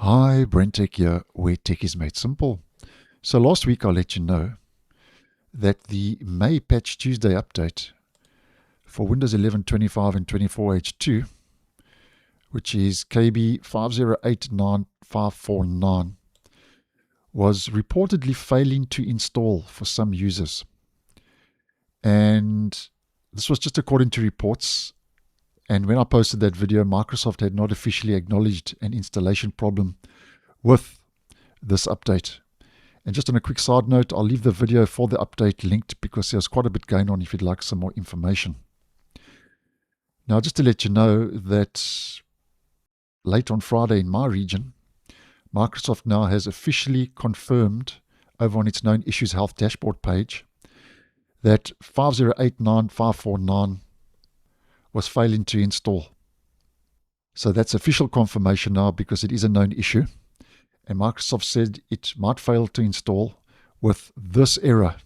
Hi, BrenTech here, where tech is made simple. So last week I let you know that the May Patch Tuesday update for Windows 11, 25 and 24H2, which is KB5089549, was reportedly failing to install for some users. And this was just according to reports. And when I posted that video, Microsoft had not officially acknowledged an installation problem with this update. And just on a quick side note, I'll leave the video for the update linked because there's quite a bit going on if you'd like some more information. Now, just to let you know that late on Friday in my region, Microsoft now has officially confirmed over on its known issues health dashboard page that 5089549 was failing to install. So that's official confirmation now because it is a known issue. And Microsoft said it might fail to install with this error,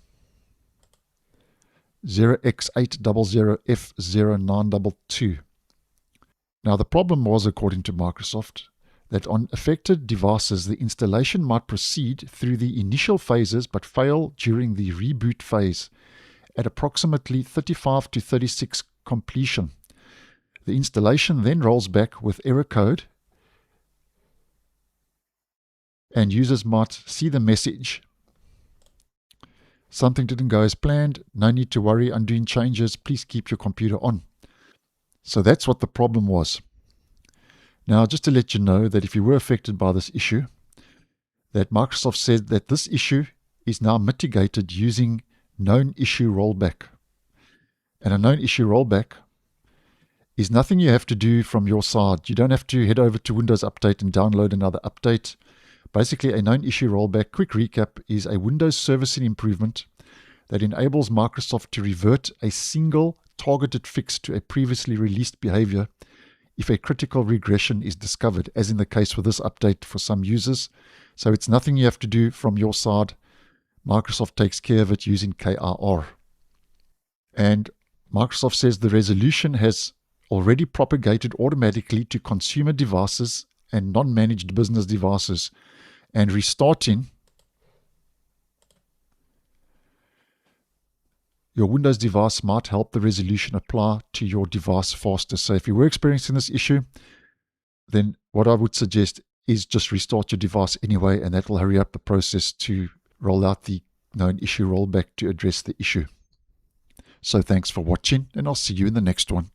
0x800F0922. Now the problem was, according to Microsoft, that on affected devices the installation might proceed through the initial phases but fail during the reboot phase at approximately 35 to 36 completion. The installation then rolls back with error code, and users might see the message, "Something didn't go as planned, no need to worry, undoing changes, please keep your computer on." So that's what the problem was. Now, just to let you know that if you were affected by this issue, that Microsoft said that this issue is now mitigated using known issue rollback. And a known issue rollback is nothing you have to do from your side. You don't have to head over to Windows Update and download another update. Basically, a known issue rollback, quick recap, is a Windows servicing improvement that enables Microsoft to revert a single targeted fix to a previously released behavior if a critical regression is discovered, as in the case with this update for some users. So it's nothing you have to do from your side. Microsoft takes care of it using KRR. And Microsoft says the resolution has already propagated automatically to consumer devices and non-managed business devices, and restarting your Windows device might help the resolution apply to your device faster. So if you were experiencing this issue, then what I would suggest is just restart your device anyway, and that will hurry up the process to roll out the known issue rollback to address the issue. So thanks for watching, and I'll see you in the next one.